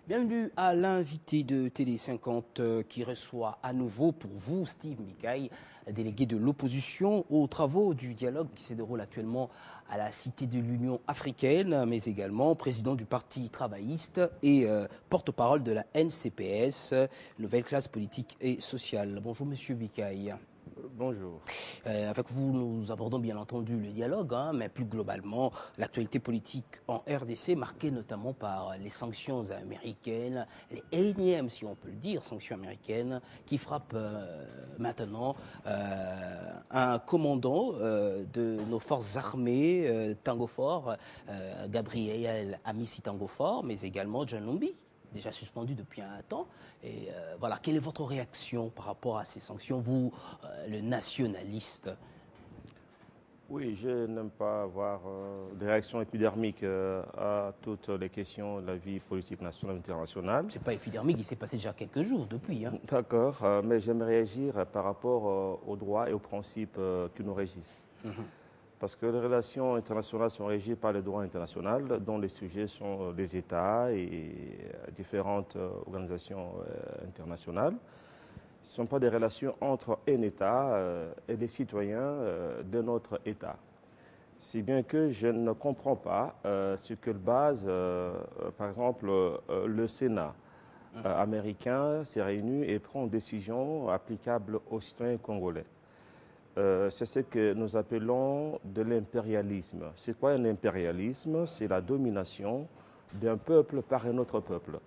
Bienvenue à l'invité de Télé 50 qui reçoit à nouveau pour vous Steve Mikaï, délégué de l'opposition aux travaux du dialogue qui se déroule actuellement à la Cité de l'Union africaine, mais également président du Parti travailliste et porte-parole de la NCPS, Nouvelle classe politique et sociale. Bonjour Monsieur Mikaï. Bonjour. Avec vous, nous abordons bien entendu le dialogue, mais plus globalement l'actualité politique en RDC, marquée notamment par les sanctions américaines, les énièmes, si on peut le dire, sanctions américaines, qui frappent maintenant un commandant de nos forces armées, Tango Fort, Gabriel Amissi Tango Fort, mais également John Lumbi, déjà suspendu depuis un temps. Et voilà, quelle est votre réaction par rapport à ces sanctions, vous, le nationaliste? Oui, je n'aime pas avoir des réactions épidermiques à toutes les questions de la vie politique nationale et internationale. C'est pas épidermique, il s'est passé déjà quelques jours depuis. D'accord, mais j'aimerais réagir par rapport aux droits et aux principes qui nous régissent. Parce que les relations internationales sont régies par le droit international, dont les sujets sont les États et différentes organisations internationales. Ce ne sont pas des relations entre un État et des citoyens de notre État. Si bien que je ne comprends pas ce que base, par exemple, le Sénat américain s'est réuni et prend une décision applicable aux citoyens congolais. C'est ce que nous appelons de l'impérialisme. C'est quoi un impérialisme? C'est la domination d'un peuple par un autre peuple.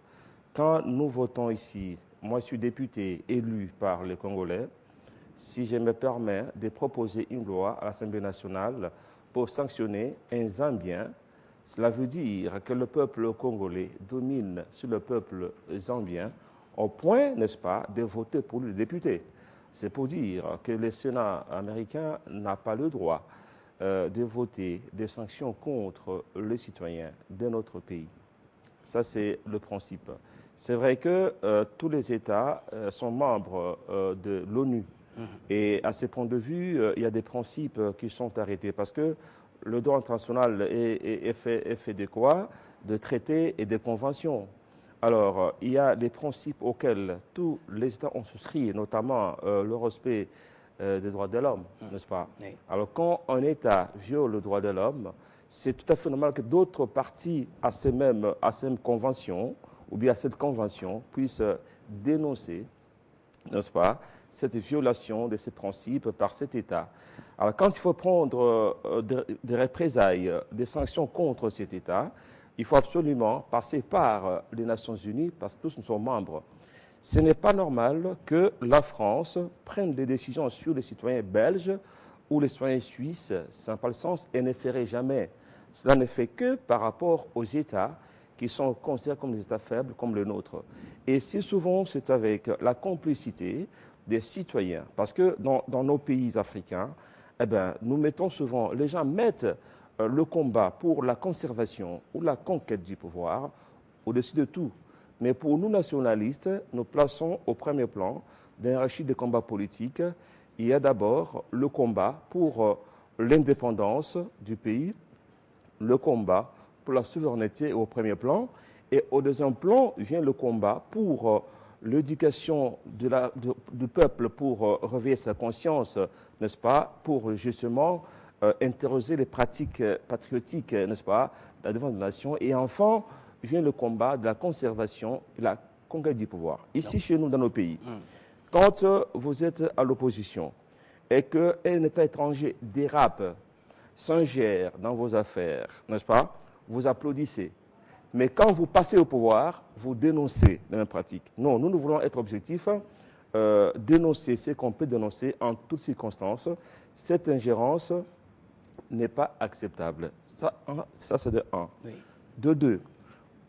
Quand nous votons ici, moi je suis député élu par les Congolais, si je me permets de proposer une loi à l'Assemblée nationale pour sanctionner un Zambien, cela veut dire que le peuple congolais domine sur le peuple zambien au point, n'est-ce pas, de voter pour le député. C'est pour dire que le Sénat américain n'a pas le droit de voter des sanctions contre les citoyens de notre pays. Ça, c'est le principe. C'est vrai que tous les États sont membres de l'ONU. Et à ce point de vue, il y a des principes qui sont arrêtés. Parce que le droit international est fait de quoi? De traités et de conventions. Alors, il y a des principes auxquels tous les États ont souscrit, notamment le respect des droits de l'homme, n'est-ce pas? Oui. Alors, quand un État viole le droit de l'homme, c'est tout à fait normal que d'autres parties à ces mêmes conventions, ou bien à cette convention, puissent dénoncer, n'est-ce pas, cette violation de ces principes par cet État. Alors, quand il faut prendre des représailles, des sanctions contre cet État, il faut absolument passer par les Nations Unies, parce que tous nous sommes membres. Ce n'est pas normal que la France prenne des décisions sur les citoyens belges ou les citoyens suisses, ça n'a pas le sens, et ne ferait jamais. Cela ne fait que par rapport aux États qui sont considérés comme des États faibles, comme le nôtre. Et si souvent, c'est avec la complicité des citoyens. Parce que dans nos pays africains, eh ben, nous mettons souvent, les gens mettent le combat pour la conservation ou la conquête du pouvoir au-dessus de tout. Mais pour nous nationalistes, nous plaçons au premier plan d'un hiérarchie de combats politiques. Il y a d'abord le combat pour l'indépendance du pays, le combat pour la souveraineté au premier plan, et au deuxième plan vient le combat pour l'éducation du peuple, pour réveiller sa conscience, n'est-ce pas, pour justement interroger les pratiques patriotiques, n'est-ce pas, la défense de la nation, et enfin vient le combat de la conservation et la conquête du pouvoir. Ici, chez nous, dans nos pays, quand vous êtes à l'opposition et qu'un État étranger dérape, s'ingère dans vos affaires, n'est-ce pas? Vous applaudissez. Mais quand vous passez au pouvoir, vous dénoncez les mêmes pratiques. Non, nous voulons être objectifs, dénoncer ce qu'on peut dénoncer en toutes circonstances. Cette ingérence n'est pas acceptable. Ça c'est de un. Oui. De deux,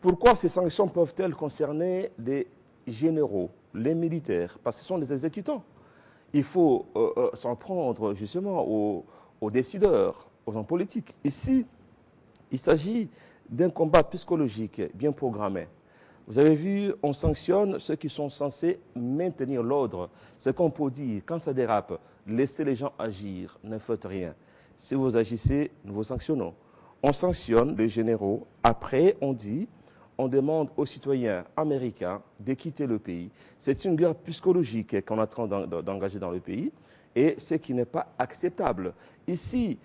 pourquoi ces sanctions peuvent-elles concerner les généraux, les militaires? Parce que ce sont des exécutants. Il faut s'en prendre justement aux décideurs, aux hommes politiques. Ici, il s'agit d'un combat psychologique bien programmé. Vous avez vu, on sanctionne ceux qui sont censés maintenir l'ordre. C'est qu'on peut dire, quand ça dérape, laissez les gens agir, ne faites rien. Si vous agissez, nous vous sanctionnons. On sanctionne les généraux. Après, on dit, on demande aux citoyens américains de quitter le pays. C'est une guerre psychologique qu'on est en train d'engager dans le pays et ce qui n'est pas acceptable. Ici,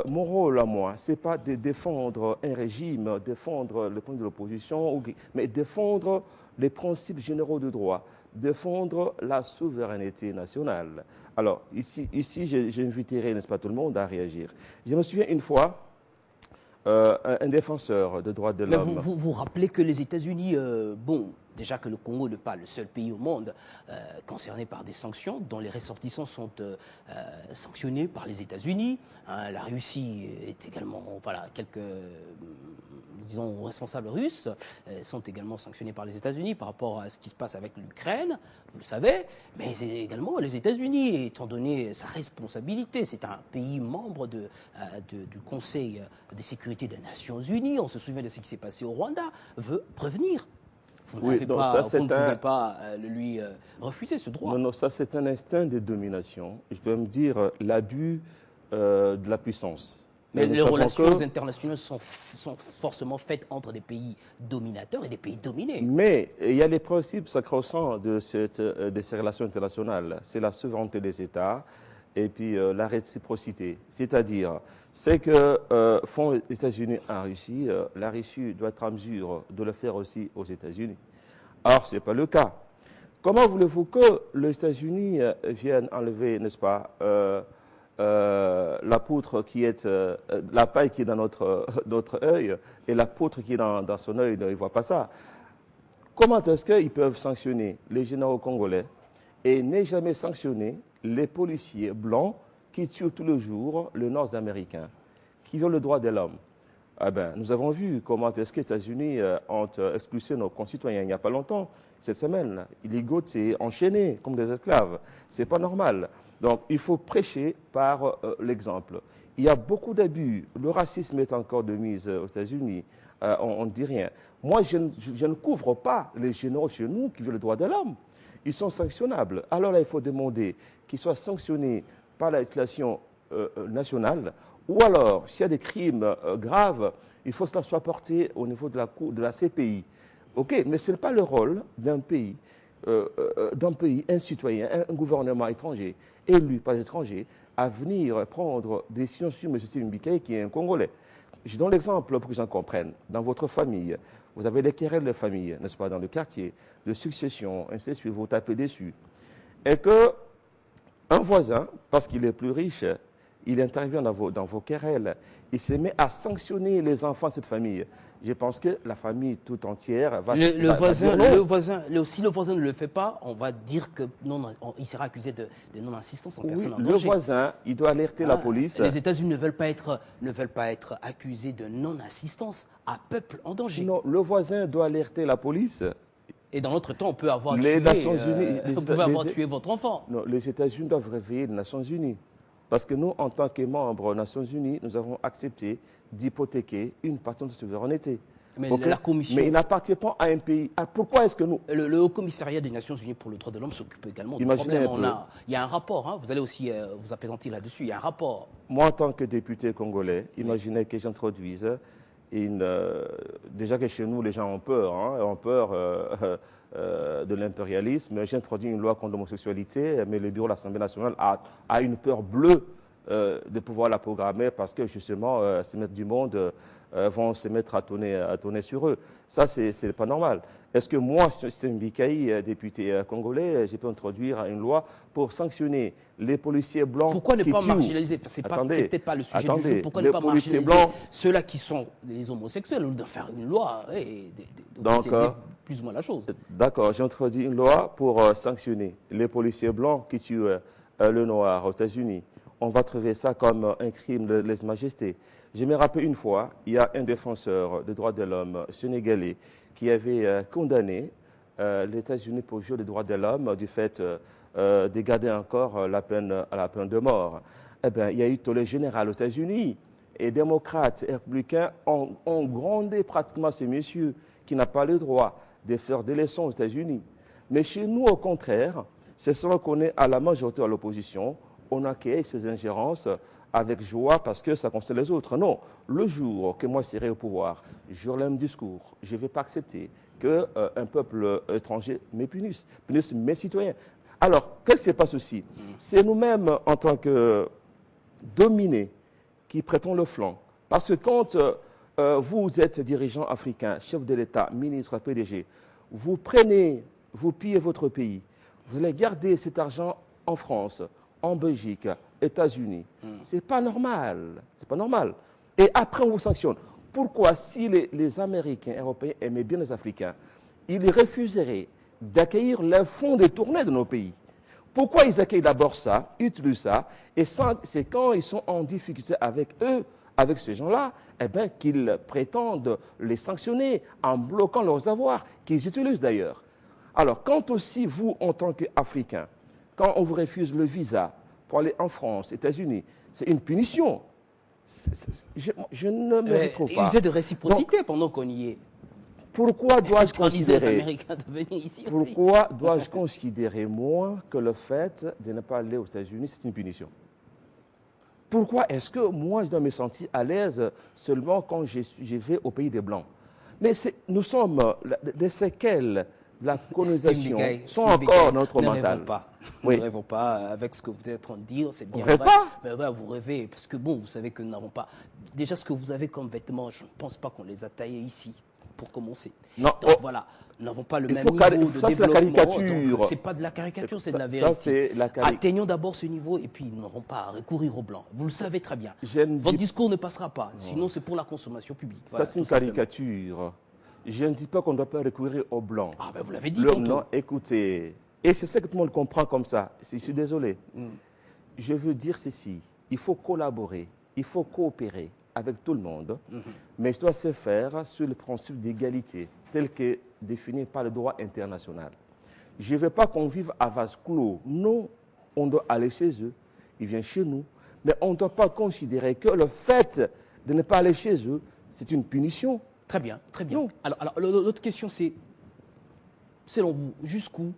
mon rôle à moi, ce n'est pas de défendre un régime, défendre le point de l'opposition, mais défendre les principes généraux de droit, défendre la souveraineté nationale. Alors, ici j'inviterai, n'est-ce pas, tout le monde à réagir. Je me souviens une fois, un défenseur des droits de l'homme. Vous rappelez que les États-Unis, bon, déjà que le Congo n'est pas le seul pays au monde concerné par des sanctions, dont les ressortissants sont sanctionnés par les États-Unis. Hein, la Russie est également, voilà, quelques disons, responsables russes sont également sanctionnés par les États-Unis par rapport à ce qui se passe avec l'Ukraine, vous le savez, mais également les États-Unis, étant donné sa responsabilité. C'est un pays membre du Conseil de sécurité des Nations Unies, on se souvient de ce qui s'est passé au Rwanda, veut prévenir. Vous ne pouvez pas lui refuser ce droit. Non, non, ça c'est un instinct de domination. Je peux me dire l'abus de la puissance. Mais les relations internationales sont forcément faites entre des pays dominateurs et des pays dominés. Mais il y a les principes sacro-saints de ces relations internationales. C'est la souveraineté des États et puis la réciprocité. C'est-à-dire, c'est que font les États-Unis en Russie, la Russie doit être en mesure de le faire aussi aux États-Unis. Or, ce n'est pas le cas. Comment voulez-vous que les États-Unis viennent enlever, n'est-ce pas, la poutre qui est, la paille qui est dans notre œil et la poutre qui est dans son œil, il ne voit pas ça. Comment est-ce qu'ils peuvent sanctionner les généraux congolais et ne jamais sanctionner les policiers blancs qui tuent tous les jours les Nord-Américains, qui violent le droit de l'homme? Ah ben, nous avons vu comment est-ce que les États-Unis ont expulsé nos concitoyens il n'y a pas longtemps, cette semaine. Ils ligotent enchaînés comme des esclaves. Ce n'est pas normal. Donc, il faut prêcher par l'exemple. Il y a beaucoup d'abus. Le racisme est encore de mise aux États-Unis. On ne dit rien. Moi, je ne couvre pas les généraux chez nous qui violent le droit de l'homme. Ils sont sanctionnables. Alors là, il faut demander qu'ils soient sanctionnés par la législation nationale. Ou alors, s'il y a des crimes graves, il faut que cela soit porté au niveau de la Cour, de la CPI. OK, mais ce n'est pas le rôle d'un pays, un citoyen, un gouvernement étranger, élu par les étrangers, à venir prendre des décisions sur M. Sylvain Bikaï, qui est un Congolais. Je donne l'exemple pour que les gens comprennent. Dans votre famille, vous avez des querelles de famille, n'est-ce pas, dans le quartier, de succession, ainsi de suite, vous tapez dessus. Et que un voisin, parce qu'il est plus riche, il intervient dans vos querelles, il se met à sanctionner les enfants de cette famille. Je pense que la famille tout entière va... Si le voisin ne le fait pas, on va dire que il sera accusé de non-assistance en personne en danger. Le voisin, il doit alerter la police. Les États-Unis ne veulent pas être accusés de non-assistance à peuple en danger. Non, le voisin doit alerter la police. Et dans l'autre temps, on peut avoir tué votre enfant. Non, les États-Unis doivent réveiller les Nations Unies. Parce que nous, en tant que membres des Nations Unies, nous avons accepté d'hypothéquer une partie de notre souveraineté. Mais la Commission... Mais il n'appartient pas à un pays. Pourquoi est-ce que nous... Le Haut Commissariat des Nations Unies pour le droit de l'homme s'occupe également du problème. Il y a un rapport, hein, vous allez aussi vous apaisantir là-dessus, il y a un rapport. Moi, en tant que député congolais, imaginez que j'introduise déjà que chez nous, les gens ont peur, de l'impérialisme. J'ai introduit une loi contre l'homosexualité, mais le bureau de l'Assemblée nationale a une peur bleue de pouvoir la programmer parce que justement, ces maîtres du monde vont se mettre à tourner sur eux. Ça, c'est pas normal. Est-ce que moi, si c'est un Bikaï, député congolais, je peux introduire une loi pour sanctionner les policiers blancs? Pourquoi ne pas marginaliser? C'est peut-être pas le sujet du jour. Pourquoi ne pas marginaliser ceux-là qui sont les homosexuels, ou de faire une loi c'est plus ou moins la chose. D'accord, j'ai introduit une loi pour sanctionner les policiers blancs qui tuent le noir aux États-Unis. On va trouver ça comme un crime de lèse-majesté. Je me rappelle une fois, il y a un défenseur des droits de l'homme sénégalais qui avait condamné les États-Unis pour viol des droits de l'homme du fait de garder encore la peine de mort. Eh bien, il y a eu tollé général aux États-Unis. Et démocrates et républicains ont grondé pratiquement ces messieurs qui n'ont pas le droit de faire des leçons aux États-Unis. Mais chez nous, au contraire, c'est selon qu'on est à la majorité à l'opposition, on accueille ces ingérences avec joie parce que ça concerne les autres. Non, le jour que moi serai au pouvoir, j'aurai le même discours. Je ne vais pas accepter qu'un peuple étranger me punisse mes citoyens. Alors, qu'est-ce qui se passe aussi? C'est nous-mêmes, en tant que dominés, qui prêtons le flanc. Parce que quand vous êtes dirigeant africain, chef de l'État, ministre, PDG, vous pillez votre pays, vous allez garder cet argent en France, en Belgique, États-Unis. C'est pas normal. C'est pas normal. Et après, on vous sanctionne. Pourquoi, si les Américains, Européens aimaient bien les Africains, ils refuseraient d'accueillir les fonds détournés de nos pays? Pourquoi ils accueillent d'abord ça, utilisent ça, et c'est quand ils sont en difficulté avec eux, avec ces gens-là, eh bien, qu'ils prétendent les sanctionner en bloquant leurs avoirs, qu'ils utilisent d'ailleurs. Alors, quand aussi vous, en tant qu'Africains, quand on vous refuse le visa pour aller en France, États-Unis, c'est une punition. Je ne me retrouve pas. User de réciprocité pendant qu'on y est. Pourquoi dois-je considérer les Américains de venir ici aussi? Pourquoi dois-je considérer, moi, que le fait de ne pas aller aux États-Unis, c'est une punition? Pourquoi est-ce que moi, je dois me sentir à l'aise seulement quand je vais au pays des Blancs? Mais nous sommes, les séquelles de la colonisation sont encore notre mental. Nous ne rêvons pas avec ce que vous êtes en train de dire, c'est bien vrai. Mais ouais, vous rêvez, parce que bon, vous savez que nous n'avons pas... Déjà, ce que vous avez comme vêtements, je ne pense pas qu'on les a taillés ici, pour commencer. Non. Donc voilà, nous n'avons pas le même niveau de développement. C'est la caricature. C'est pas de la caricature, c'est de la vérité. Ça, atteignons d'abord ce niveau et puis nous n'aurons pas à recourir aux Blancs. Vous le savez très bien. Votre discours ne passera pas, sinon c'est pour la consommation publique. Voilà, ça, c'est une caricature. Je ne dis pas qu'on ne doit pas recourir aux Blancs. Ah ben vous l'avez dit Non, écoutez, et c'est ça que tout le monde comprend comme ça. Je suis désolé. Je veux dire ceci, il faut collaborer, il faut coopérer avec tout le monde, mais ça doit se faire sur le principe d'égalité, tel que défini par le droit international. Je ne veux pas qu'on vive à vase clos. Non, on doit aller chez eux, ils viennent chez nous, mais on ne doit pas considérer que le fait de ne pas aller chez eux, c'est une punition. Très bien, très bien. Non. Alors l'autre question, c'est, selon vous, jusqu'où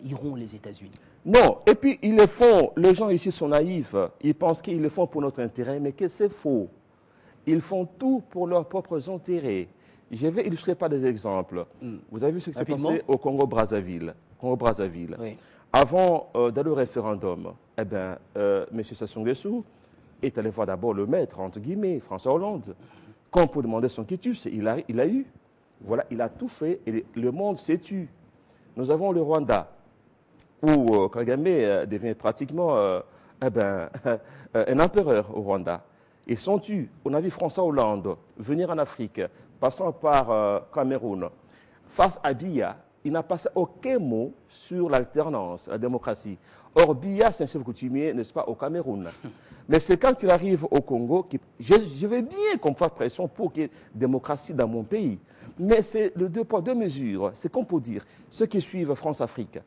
iront les États-Unis? Non, et puis ils le font, les gens ici sont naïfs, ils pensent qu'ils le font pour notre intérêt, mais que c'est faux. Ils font tout pour leurs propres intérêts. Je vais illustrer par des exemples. Vous avez vu ce qui s'est passé au Congo-Brazzaville. Oui. Avant d'aller au référendum, eh bien, M. Sassou Nguesso est allé voir d'abord le maître, entre guillemets, François Hollande. Quand pour demander son quitus, il a eu. Voilà, il a tout fait et le monde s'est tu. Nous avons le Rwanda, où Kagame devient pratiquement un empereur au Rwanda. Ils sont tus. On a vu François Hollande venir en Afrique, passant par Cameroun. Face à Biya, il n'a passé aucun mot sur l'alternance, la démocratie. Or, Biya, c'est un chef coutumier, n'est-ce pas, au Cameroun. Mais c'est quand il arrive au Congo, je vais bien qu'on fasse pression pour qu'il y ait démocratie dans mon pays. Mais c'est le deux poids, deux mesures. C'est qu'on peut dire, ceux qui suivent France-Afrique,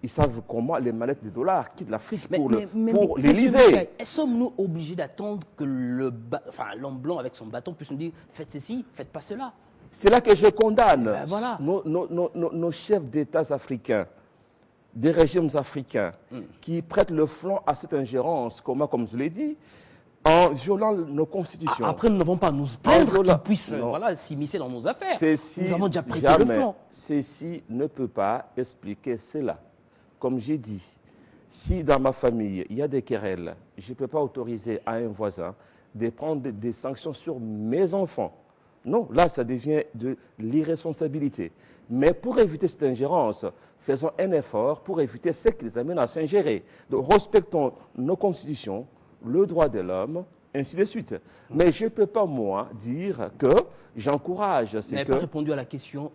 ils savent comment les mallettes de dollars quittent l'Afrique pour l'Élysée. Sommes-nous obligés d'attendre que l'homme blanc avec son bâton puisse nous dire « faites ceci, faites pas cela ». C'est là que je condamne voilà. nos chefs d'État africains, des régimes africains, qui prêtent le flanc à cette ingérence, comme je l'ai dit, en violant nos constitutions. Après, nous n'avons pas à nous plaindre qu'ils puissent s'immiscer dans nos affaires. Nous avons déjà prêté le flanc. Ceci ne peut pas expliquer cela. Comme j'ai dit, si dans ma famille, il y a des querelles, je ne peux pas autoriser à un voisin de prendre des sanctions sur mes enfants. Non, là, ça devient de l'irresponsabilité. Mais pour éviter cette ingérence, faisons un effort pour éviter ce qui les amène à s'ingérer. Donc, respectons nos constitutions, le droit de l'homme, ainsi de suite. Mais je ne peux pas, moi, dire que j'encourage. Vous n'avez pas répondu à la question...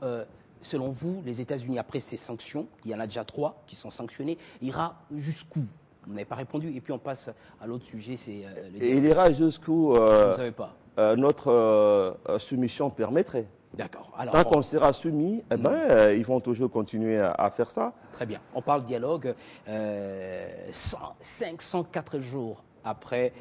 selon vous, les États-Unis, après ces sanctions, il y en a déjà 3 qui sont sanctionnés, ira jusqu'où? Vous n'avez pas répondu. Et puis on passe à l'autre sujet, c'est il ira jusqu'où vous ne savez pas. Notre soumission permettrait. D'accord. Tant qu'on sera soumis, ils vont toujours continuer à faire ça. Très bien. On parle dialogue 504 jours après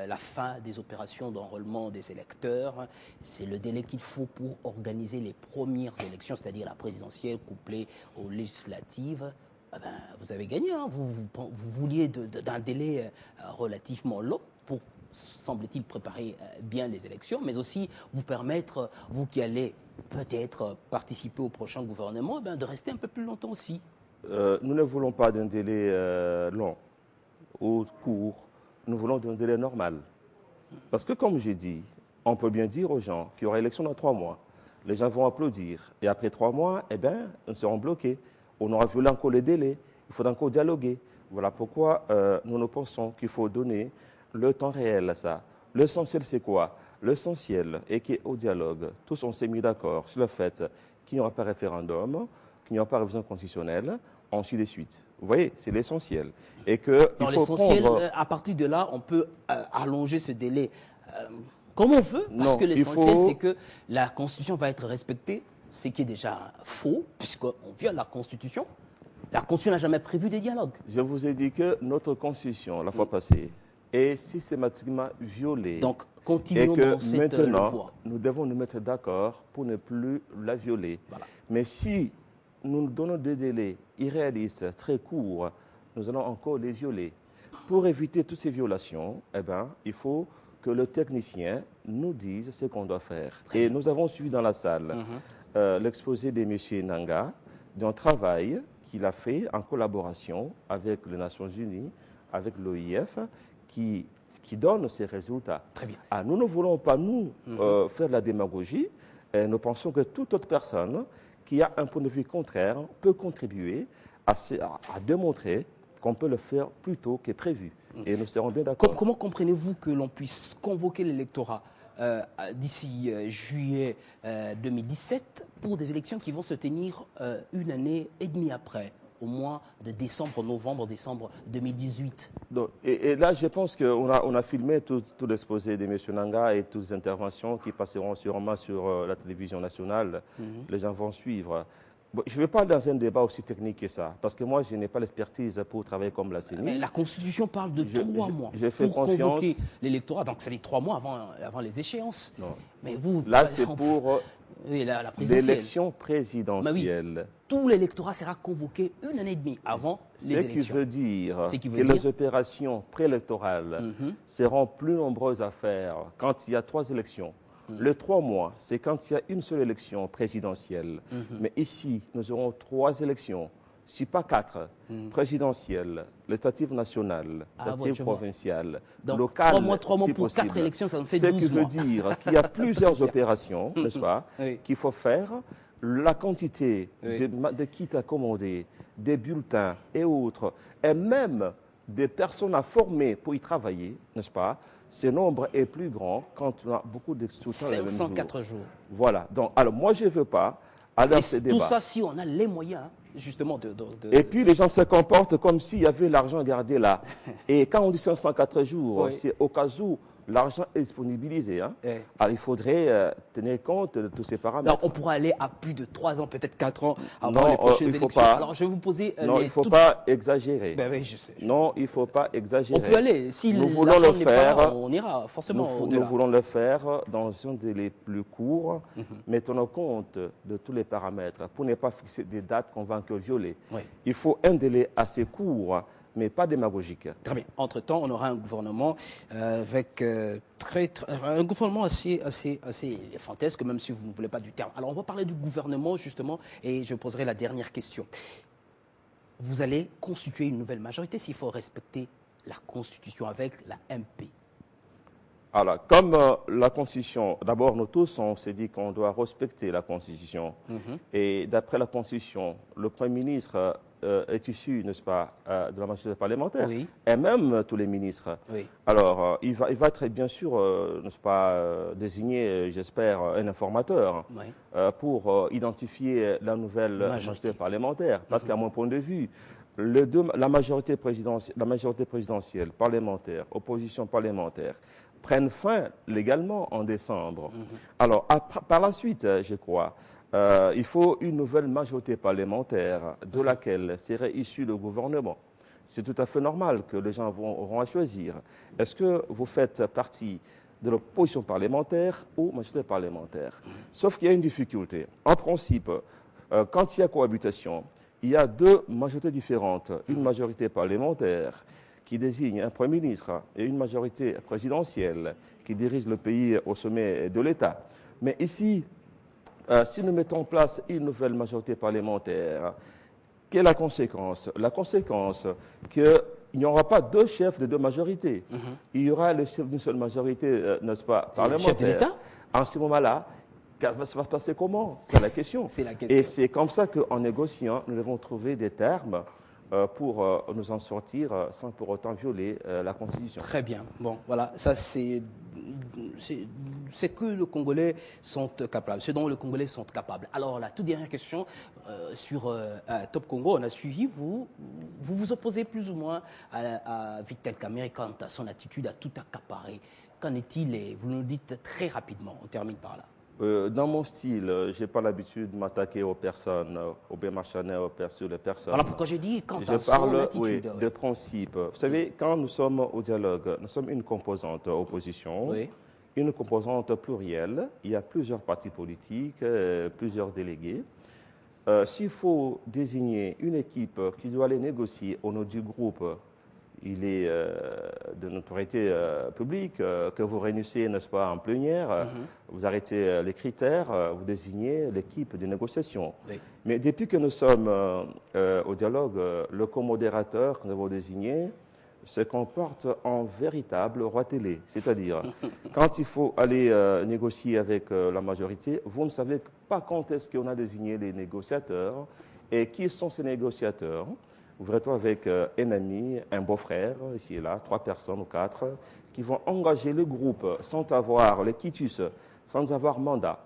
la fin des opérations d'enrôlement des électeurs. C'est le délai qu'il faut pour organiser les premières élections, c'est-à-dire la présidentielle couplée aux législatives. ah ben, vous avez gagné. Hein. Vous vouliez d'un délai relativement long pour, semble-t-il, préparer bien les élections, mais aussi vous permettre, vous qui allez peut-être participer au prochain gouvernement, ben, de rester un peu plus longtemps aussi. Nous ne voulons pas d'un délai long ou court, nous voulons d'un délai normal. Parce que comme j'ai dit, on peut bien dire aux gens qu'il y aura élection dans 3 mois. Les gens vont applaudir. Et après 3 mois, eh bien, nous serons bloqués. On aura violé encore les délais. Il faudra encore dialoguer. Voilà pourquoi nous pensons qu'il faut donner le temps réel à ça. L'essentiel, c'est quoi? L'essentiel est qu'au dialogue, tous on s'est mis d'accord sur le fait qu'il n'y aura pas référendum, qu'il n'y aura pas révision constitutionnelle, ensuite de suite. Vous voyez, c'est l'essentiel. Et que Dans il faut l'essentiel, prendre... à partir de là, on peut allonger ce délai comme on veut, parce Non, que l'essentiel, faut... c'est que la Constitution va être respectée, ce qui est déjà faux, puisqu'on viole la Constitution. La Constitution n'a jamais prévu de dialogue. Je vous ai dit que notre Constitution, la fois passée, est systématiquement violée. Donc, Et continuons dans que cette maintenant, voie. nous devons nous mettre d'accord pour ne plus la violer. Voilà. Mais si nous nous donnons des délais irréalistes, très courts, nous allons encore les violer. Pour éviter toutes ces violations, eh ben, il faut que le technicien nous dise ce qu'on doit faire. Et nous avons suivi dans la salle l'exposé de M. Nanga d'un travail qu'il a fait en collaboration avec les Nations Unies, avec l'OIF, qui donne ces résultats. Très bien. Ah, nous ne voulons pas, nous, faire de la démagogie. Et nous pensons que toute autre personne qui a un point de vue contraire peut contribuer à démontrer qu'on peut le faire plus tôt que prévu. Et nous serons bien d'accord. Comment comprenez-vous que l'on puisse convoquer l'électorat d'ici juillet 2017 pour des élections qui vont se tenir 1 année et demie après, au mois de novembre-décembre 2018? Donc, et là, je pense qu'on a filmé tout l'exposé de M. Nanga et toutes les interventions qui passeront sûrement sur la télévision nationale. Les gens vont suivre. Bon, je ne vais pas dans un débat aussi technique que ça, parce que moi, je n'ai pas l'expertise pour travailler comme la CENI. Mais la Constitution parle de 3 mois fais pour confiance. convoquer l'électorat. Donc, c'est les 3 mois avant les échéances. Non. Mais vous, Là, c'est pour oui, la présidentielle. l'élection présidentielle. Oui. Tout l'électorat sera convoqué 1 année et demie avant les élections. Ce qui veut dire que les opérations préélectorales seront plus nombreuses à faire quand il y a 3 élections. Le 3 mois, c'est quand il y a une seule élection présidentielle. Mais ici, nous aurons 3 élections, si pas 4, présidentielles, législatives nationales, législatives provinciales, locales. 3 mois si pour possible. 4 élections, ça nous fait 12 mois. Ce qui veut dire qu'il y a plusieurs opérations, n'est-ce pas, Oui. qu'il faut faire. La quantité de kits à commander, des bulletins et autres, et même des personnes à former pour y travailler, n'est-ce pas? Ce nombre est plus grand quand on a beaucoup de soutien. 504 jours. Voilà. Donc, alors, moi, je ne veux pas aller dans ces débats. Tout ça, si on a les moyens, justement, Et puis, les gens se comportent comme s'il y avait l'argent gardé là. Et quand on dit 504 jours, c'est au cas où l'argent est disponibilisé. Hein. Alors, il faudrait tenir compte de tous ces paramètres. Non, on pourra aller à plus de 3 ans, peut-être 4 ans avant les prochaines élections. Alors, je vais vous poser... Non, il ne faut pas exagérer. Ben oui, je sais. Non, il ne faut pas exagérer. On peut aller. Si nous voulons le faire, on ira forcément nous voulons le faire dans un délai plus court, mais tenons compte de tous les paramètres pour ne pas fixer des dates qu'on va encore violer. Oui. Il faut un délai assez court, mais pas démagogique. Très bien. Entre-temps, on aura un gouvernement avec un gouvernement assez fantasque, même si vous ne voulez pas du terme. Alors, on va parler du gouvernement, justement, et je poserai la dernière question. Vous allez constituer une nouvelle majorité s'il faut respecter la Constitution avec la MP. Alors, comme la Constitution, d'abord, nous tous, on s'est dit qu'on doit respecter la Constitution. Et d'après la Constitution, le Premier ministre est issu, n'est-ce pas, de la majorité parlementaire, et même tous les ministres. Alors, il va être, bien sûr, n'est-ce pas, désigné, j'espère, un informateur pour identifier la nouvelle majorité parlementaire. Parce qu'à mon point de vue, la majorité présidentielle, parlementaire, opposition parlementaire, prennent fin légalement en décembre. Alors, par la suite, je crois, il faut une nouvelle majorité parlementaire de laquelle serait issu le gouvernement. C'est tout à fait normal que les gens auront à choisir. Est-ce que vous faites partie de l'opposition parlementaire ou majorité parlementaire? Sauf qu'il y a une difficulté. En principe, quand il y a cohabitation, il y a deux majorités différentes. Une majorité parlementaire qui désigne un Premier ministre et une majorité présidentielle qui dirige le pays au sommet de l'État. Mais ici, si nous mettons en place une nouvelle majorité parlementaire, quelle est la conséquence? La conséquence qu'il n'y aura pas deux chefs de deux majorités. Il y aura le chef d'une seule majorité, n'est-ce pas, parlementaire. Le chef de l'État? En ce moment-là, ça va se passer comment? C'est la question. C'est la question. Et c'est comme ça qu'en négociant, nous devons trouver des termes pour nous en sortir sans pour autant violer la Constitution. Très bien. Bon, voilà, ça c'est que le Congolais sont capables, ce dont les Congolais sont capables. Alors, la toute dernière question sur Top Congo, on a suivi, vous opposez plus ou moins à Vital Kamerhe quant à son attitude à tout accaparer. Qu'en est-il? Vous nous dites très rapidement, on termine par là. Dans mon style, je n'ai pas l'habitude de m'attaquer aux personnes, aux bémachanais, sur les personnes. Voilà pourquoi j'ai dit quant à je parle, son attitude. Oui, de principe. Vous savez, quand nous sommes au dialogue, nous sommes une composante opposition, une composante plurielle. Il y a plusieurs partis politiques, plusieurs délégués. S'il faut désigner une équipe qui doit aller négocier au nom du groupe, il est de notoriété publique que vous réunissez, n'est-ce pas, en plénière, vous arrêtez les critères, vous désignez l'équipe de négociation. Oui. Mais depuis que nous sommes au dialogue, le co-modérateur que nous avons désigné se comporte en véritable roi télé. C'est-à-dire, quand il faut aller négocier avec la majorité, vous ne savez pas quand est-ce qu'on a désigné les négociateurs et qui sont ces négociateurs. Vous vous retrouvez avec un ami, un beau-frère, ici et là, 3 personnes ou 4, qui vont engager le groupe sans avoir les quitus, sans avoir mandat.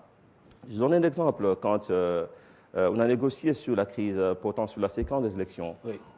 Je donne un exemple. Quand on a négocié sur la crise portant sur la séquence des élections,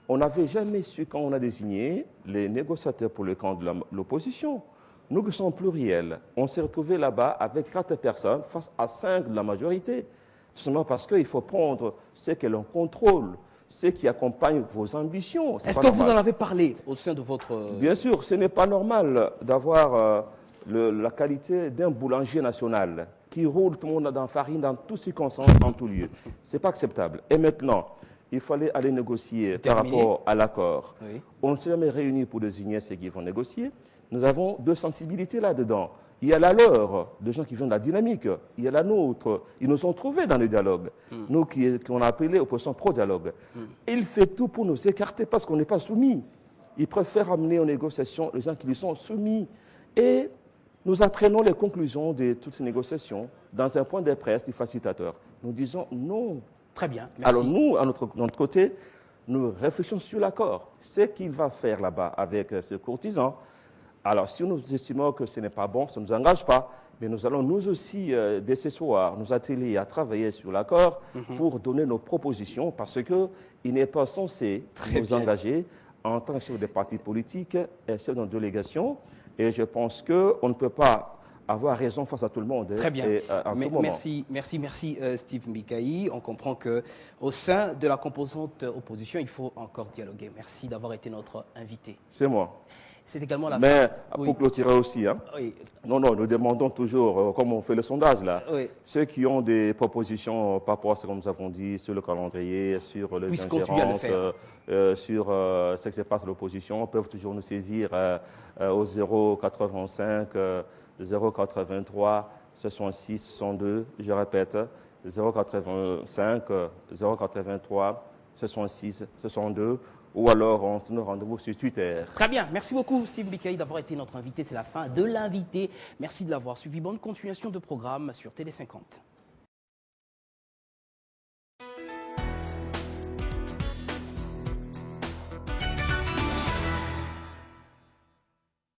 on n'avait jamais su, quand on a désigné les négociateurs pour le camp de l'opposition. Nous qui sommes pluriels, on s'est retrouvés là-bas avec 4 personnes face à 5 de la majorité. Seulement parce qu'il faut prendre ce que l'on contrôle, ce qui accompagne vos ambitions. Est-ce que vous en avez parlé au sein de votre... Bien sûr, ce n'est pas normal d'avoir la qualité d'un boulanger national qui roule tout le monde dans la farine, dans toutes circonstances, en tout lieu. Ce n'est pas acceptable. Et maintenant, il fallait aller négocier par rapport à l'accord. On ne s'est jamais réunis pour désigner ceux qui vont négocier. Nous avons 2 sensibilités là-dedans. Il y a la leur, de gens qui viennent de la dynamique. Il y a la nôtre. Ils nous ont trouvés dans le dialogue. Nous qui on a appelé opposition pro-dialogue. Il fait tout pour nous écarter parce qu'on n'est pas soumis. Il préfère amener aux négociations les gens qui lui sont soumis. Et nous apprenons les conclusions de toutes ces négociations dans un point de presse du facilitateur. Nous disons non. Très bien, merci. Alors nous, à notre côté, nous réfléchissons sur l'accord. Ce qu'il va faire là-bas avec ce courtisan. Alors, si nous estimons que ce n'est pas bon, ça ne nous engage pas, mais nous allons nous aussi, dès ce soir, nous atteler à travailler sur l'accord pour donner nos propositions, parce qu'il n'est pas censé nous engager en tant que chef de parti politique et chef de délégation. Et je pense qu'on ne peut pas avoir raison face à tout le monde. Très bien. Merci, Steve Mbikayi. On comprend qu'au sein de la composante opposition, il faut encore dialoguer. Merci d'avoir été notre invité. C'est moi. C'est également la Mais pour clôturer aussi, hein, non, nous demandons toujours, comme on fait le sondage là, ceux qui ont des propositions par rapport à ce que nous avons dit sur le calendrier, sur les ingérences, sur ce qui se passe à l'opposition, peuvent toujours nous saisir au 085 083 66 62, je répète, 085 083 66 62. Ou alors on se donne rendez-vous sur Twitter. Très bien. Merci beaucoup, Steve Mbikayi, d'avoir été notre invité. C'est la fin de l'invité. Merci de l'avoir suivi. Bonne continuation de programme sur Télé 50.